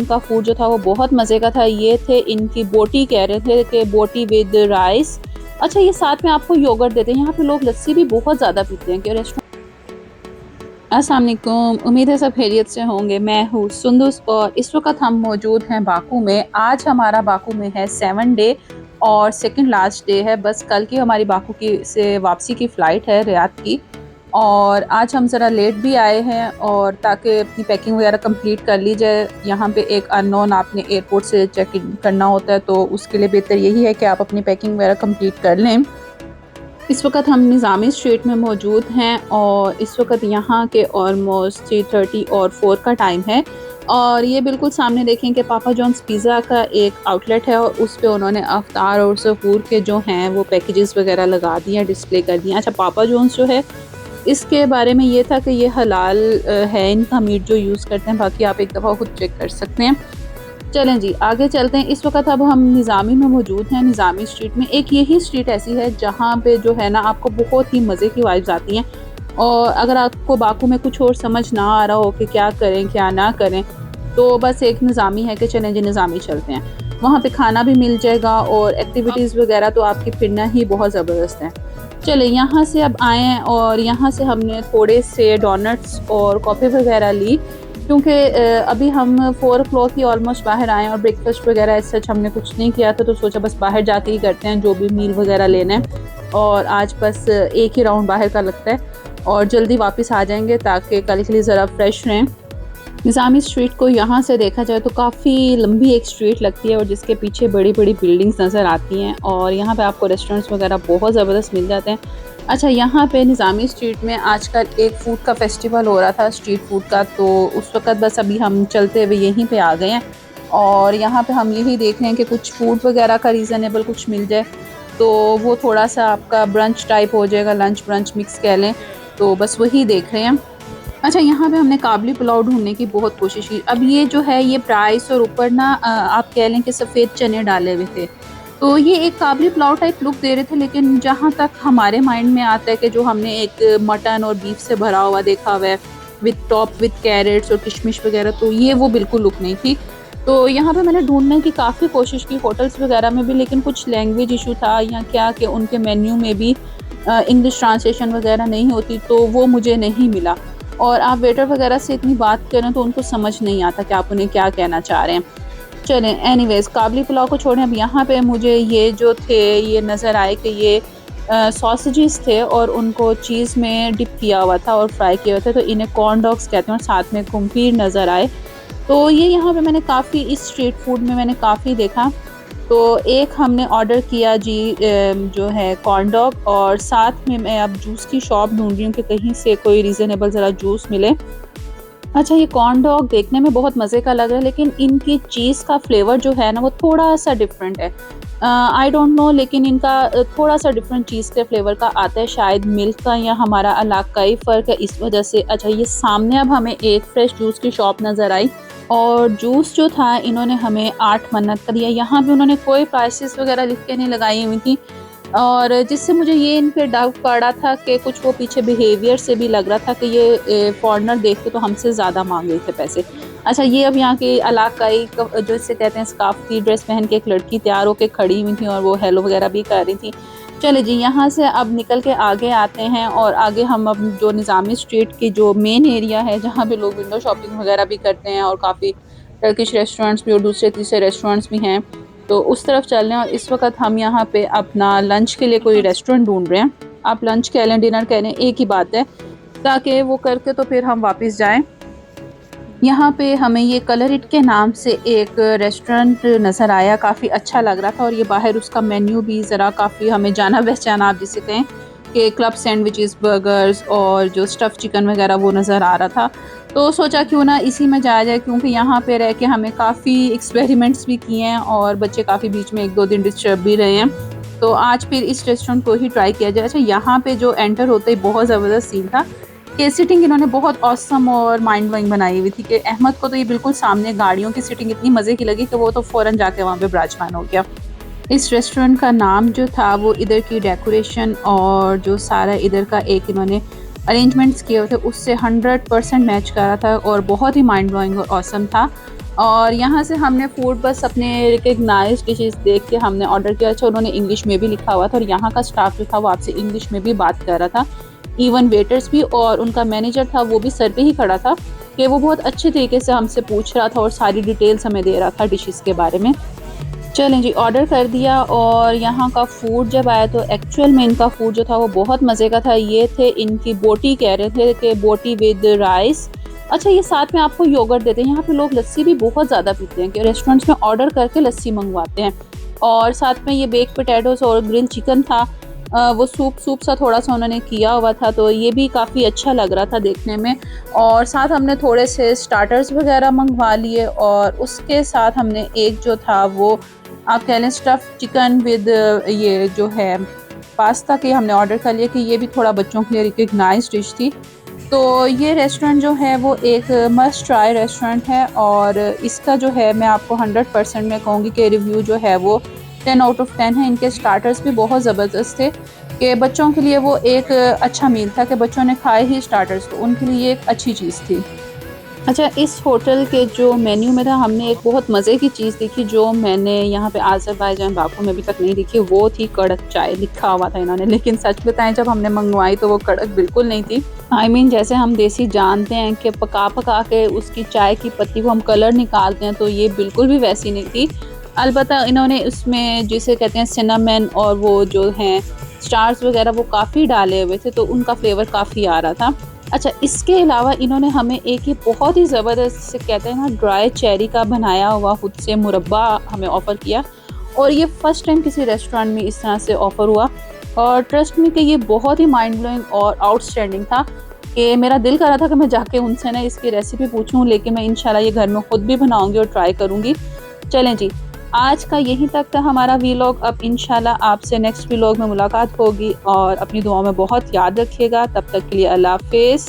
इनका फूड जो था वो बहुत मज़े का था। ये थे इनकी बोटी, कह रहे थे कि बोटी विद राइस। अच्छा, ये साथ में आपको योगर्ट देते हैं। यहाँ पे लोग लस्सी भी बहुत ज़्यादा पीते हैं कि रेस्टोरेंट। अस्सलाम वालेकुम, उम्मीद है सब खैरियत से होंगे। मैं हूँ सुंदुस और इस वक्त हम मौजूद हैं बाकू में। आज हमारा बाकू में है 7 डे और सेकंड लास्ट डे है। बस कल की हमारी बाकू की से वापसी की फ़्लाइट है रियाद की। और आज हम ज़रा लेट भी आए हैं और ताकि अपनी पैकिंग वगैरह कंप्लीट कर ली जाए। यहाँ पे एक अननोन आपने एयरपोर्ट से चेक इन करना होता है, तो उसके लिए बेहतर यही है कि आप अपनी पैकिंग वगैरह कंप्लीट कर लें। इस वक्त हम निज़ामी स्ट्रीट में मौजूद हैं और इस वक्त यहाँ के ऑलमोस्ट 3:30 और 4 का टाइम है। और ये बिल्कुल सामने देखें कि पापा जॉन्स पिज़्ज़ा का एक आउटलेट है और उस पे उन्होंने अफ्तार और सहूर के जो हैं वो पैकेजेस वगैरह लगा दिए हैं, डिस्प्ले कर दिए हैं। अच्छा, पापा जॉन्स जो है इसके बारे में ये था कि ये हलाल है इनका मीट जो यूज़ करते हैं। बाकी आप एक दफ़ा खुद चेक कर सकते हैं। चलें जी, आगे चलते हैं। इस वक्त अब हम निज़ामी में मौजूद हैं, निज़ामी स्ट्रीट में। एक यही स्ट्रीट ऐसी है जहाँ पे जो है ना आपको बहुत ही मज़े की वाइब्स आती हैं। और अगर आपको बाकू में कुछ और समझ ना आ रहा हो कि क्या करें क्या ना करें, तो बस एक निज़ामी है कि चलें जी निज़ामी चलते हैं। वहाँ पे खाना भी मिल जाएगा और एक्टिविटीज़ वगैरह तो आपकी फिरना ही बहुत ज़बरदस्त है। चलें, यहाँ से अब आएँ और यहाँ से हमने थोड़े से डोनट्स और कॉफ़ी वगैरह ली, क्योंकि अभी हम 4 o'clock ही ऑलमोस्ट बाहर आए और ब्रेकफास्ट वगैरह सच हमने कुछ नहीं किया था, तो सोचा बस बाहर जाके ही करते हैं जो भी मील वगैरह लेना है। और आज बस एक ही राउंड बाहर का लगता है और जल्दी वापस आ जाएंगे ताकि कल के लिए ज़रा फ्रेश रहें। निज़ामी स्ट्रीट को यहाँ से देखा जाए तो काफ़ी लंबी एक स्ट्रीट लगती है और जिसके पीछे बड़ी बड़ी बिल्डिंग्स नज़र आती हैं और यहाँ पे आपको रेस्टोरेंट्स वगैरह बहुत ज़बरदस्त मिल जाते हैं। अच्छा, यहाँ पे निज़ामी स्ट्रीट में आजकल एक फ़ूड का फेस्टिवल हो रहा था, स्ट्रीट फ़ूड का, तो उस वक़्त बस अभी हम चलते हुए यहीं पे आ गए हैं और यहाँ पे हम यही देख रहे हैं कि कुछ फ़ूड वगैरह का रीज़नेबल कुछ मिल जाए, तो वो थोड़ा सा आपका ब्रंच टाइप हो जाएगा, लंच ब्रंच मिक्स कह लें, तो बस वही देख रहे हैं। अच्छा, यहाँ पे हमने काबली पुलाव ढूँढने की बहुत कोशिश की। अब ये जो है ये प्राइस और ऊपर ना आप कह लें कि सफ़ेद चने डाले हुए थे। तो ये एक काबली पुलाव टाइप लुक दे रहे थे, लेकिन जहाँ तक हमारे माइंड में आता है कि जो हमने एक मटन और बीफ से भरा हुआ देखा हुआ है विद टॉप विद कैरेट्स और किशमिश वगैरह, तो ये वो बिल्कुल लुक नहीं थी। तो यहाँ पे मैंने ढूँढने की काफ़ी कोशिश की होटल्स वगैरह में भी, लेकिन कुछ लैंग्वेज इशू था या क्या कि उनके मेन्यू में भी इंग्लिश ट्रांसलेशन वगैरह नहीं होती, तो वो मुझे नहीं मिला। और आप वेटर वगैरह से इतनी बात करें तो उनको समझ नहीं आता कि आप उन्हें क्या कहना चाह रहे हैं। चलें, एनीवेज़ काबली पुलाव को छोड़ें। अब यहाँ पे मुझे ये जो थे ये नज़र आए कि ये सॉसेजेस थे और उनको चीज़ में डिप किया हुआ था और फ्राई किए हुए थे, तो इन्हें कॉर्न डॉग्स कहते हैं और साथ में कुम्फीर नज़र आए। तो ये यहाँ पे मैंने काफ़ी इस स्ट्रीट फूड में मैंने काफ़ी देखा। तो एक हमने ऑर्डर किया जी जो है कॉर्न डॉग, और साथ में मैं अब जूस की शॉप ढूंढ रही हूँ कि कहीं से कोई रीज़नेबल ज़रा जूस मिले। अच्छा, ये कॉर्न डॉग देखने में बहुत मज़े का लग रहा है, लेकिन इनकी चीज़ का फ्लेवर जो है ना वो थोड़ा सा डिफरेंट है। आई डोंट नो, लेकिन इनका थोड़ा सा डिफरेंट चीज़ के फ्लेवर का आता है, शायद मिल्क का या हमारा इलाकाई फ़र्क है इस वजह से। अच्छा, ये सामने अब हमें एक फ्रेश जूस की शॉप नज़र आई और जूस जो था इन्होंने हमें 8 मन्नत का दिया। यहाँ पे उन्होंने कोई प्राइसेस वगैरह लिख के नहीं लगाई हुई थी और जिससे मुझे ये इन पे डाउट पड़ा था कि कुछ वो पीछे बिहेवियर से भी लग रहा था कि ये फॉरेनर देख के तो हमसे ज़्यादा मांग रहे थे पैसे। अच्छा, ये अब यहाँ की इलाकाई जो इससे कहते हैं सकाफ़ती ड्रेस पहन के एक लड़की तैयार होकर खड़ी हुई थी और वो हेलो वगैरह भी कर रही थी। चले जी, यहाँ से अब निकल के आगे आते हैं और आगे हम अब जो निज़ामी स्ट्रीट की जो मेन एरिया है जहाँ पे लोग विंडो शॉपिंग वगैरह भी करते हैं और काफ़ी टर्किश रेस्टोरेंट्स भी और दूसरे तीसरे रेस्टोरेंट्स भी हैं, तो उस तरफ चल रहे हैं। और इस वक्त हम यहाँ पे अपना लंच के लिए कोई रेस्टोरेंट ढूंढ रहे हैं। आप लंच कह लें डिनर कह लें, एक ही बात है, ताकि वो करके तो फिर हम वापस जाएं। यहाँ पे हमें ये कलर इट के नाम से एक रेस्टोरेंट नज़र आया, काफ़ी अच्छा लग रहा था और ये बाहर उसका मेन्यू भी ज़रा काफ़ी हमें जाना पहचाना आप जिसे कहें कि क्लब सैंडविचेस, बर्गर्स और जो स्टफ़ चिकन वगैरह वो नज़र आ रहा था। तो सोचा क्यों ना इसी में जाया जाए, क्योंकि यहाँ पे रह के हमें काफ़ी एक्सपेरिमेंट्स भी किए हैं और बच्चे काफ़ी बीच में 1-2 दिन डिस्टर्ब भी रहे हैं। तो आज फिर इस रेस्टोरेंट को ही ट्राई किया जाए। अच्छा, यहाँ पे जो एंटर होते ही बहुत ज़बरदस्त सीन था कि सीटिंग इन्होंने बहुत ऑसम और माइंड ब्लोइंग बनाई हुई थी कि अहमद को तो ये बिल्कुल सामने गाड़ियों की सीटिंग इतनी मज़े की लगी कि वो तो फ़ौरन जाके वहाँ पे विराजमान हो गया। इस रेस्टोरेंट का नाम जो था वो इधर की डेकोरेशन और जो सारा इधर का एक इन्होंने अरेंजमेंट्स किए हुए थे उससे 100% मैच कर रहा था और बहुत ही माइंड ब्लोइंग और ऑसम था। और यहाँ से हमने फूड बस अपने रिकग्नाइज्ड डिशेस देख के हमने ऑर्डर किया। अच्छा, उन्होंने इंग्लिश में भी लिखा हुआ था और यहाँ का स्टाफ जो था वो आपसे इंग्लिश में भी बात कर रहा था। इवन वेटर्स भी और उनका मैनेजर था वो भी सर पे ही खड़ा था कि वो बहुत अच्छे तरीके से हमसे पूछ रहा था और सारी डिटेल्स हमें दे रहा था डिशेस के बारे में। चलें जी, ऑर्डर कर दिया और यहाँ का फूड जब आया तो एक्चुअल में इनका फूड जो था वो बहुत मज़े का था। ये थे इनकी बोटी, कह रहे थे कि बोटी विद राइस। अच्छा, ये साथ में आपको योगर्ट देते हैं। यहाँ पे लोग लस्सी भी बहुत ज़्यादा पीते हैं कि रेस्टोरेंट्स में ऑर्डर करके लस्सी मंगवाते हैं। और साथ में ये बेक पोटैटोस और ग्रिल चिकन था। वो सूप सा थोड़ा सा उन्होंने किया हुआ था, तो ये भी काफ़ी अच्छा लग रहा था देखने में। और साथ हमने थोड़े से स्टार्टर्स वगैरह मंगवा लिए और उसके साथ हमने एक जो था वो आप कह लें स्टफ़ चिकन विद ये जो है पास्ता के हमने ऑर्डर कर लिया कि ये भी थोड़ा बच्चों के लिए रिकग्नाइज्ड डिश थी। तो ये रेस्टोरेंट जो है वो एक मस्ट ट्राई रेस्टोरेंट है और इसका जो है मैं आपको 100% मैं कहूँगी कि रिव्यू जो है वो 10 आउट ऑफ 10 है। इनके स्टार्टर्स भी बहुत ज़बरदस्त थे कि बच्चों के लिए वो एक अच्छा मील था कि बच्चों ने खाए ही स्टार्टर्स, तो उनके लिए एक अच्छी चीज़ थी। अच्छा, इस होटल के जो मेन्यू में था हमने एक बहुत मज़े की चीज़ देखी जो मैंने यहाँ पे आज़रबाईजान बाकू में अभी तक नहीं देखी। वो थी कड़क चाय, लिखा हुआ था इन्होंने, लेकिन सच बताएं जब हमने मंगवाई तो वो कड़क बिल्कुल नहीं थी। आई मीन जैसे हम देसी जानते हैं कि पका पका के उसकी चाय की पत्ती को हम कलर निकालते हैं, तो ये बिल्कुल भी वैसी नहीं थी। अलबत्ता इन्होंने उसमें जिसे कहते हैं सिनेमन और वो जो हैं स्टार्स वगैरह वो काफ़ी डाले हुए थे, तो उनका फ्लेवर काफ़ी आ रहा था। अच्छा, इसके अलावा इन्होंने हमें एक ये बहुत ही ज़बरदस्त से कहते हैं ना ड्राई चेरी का बनाया हुआ खुद से मुरब्बा हमें ऑफ़र किया और ये फ़र्स्ट टाइम किसी रेस्टोरेंट में इस तरह से ऑफ़र हुआ। और ट्रस्ट मी कि ये बहुत ही माइंड ब्लोइंग और आउटस्टैंडिंग था कि मेरा दिल कर रहा था कि मैं जाके उनसे ना इसकी रेसिपी पूछूं, लेकिन मैं इंशाल्लाह ये घर में ख़ुद भी बनाऊंगी और ट्राई करूंगी। चलें जी, आज का यहीं तक था हमारा व्लॉग। अब इंशाल्लाह आपसे नेक्स्ट व्लॉग में मुलाकात होगी और अपनी दुआओं में बहुत याद रखिएगा। तब तक के लिए अल्लाह हाफ़िज़।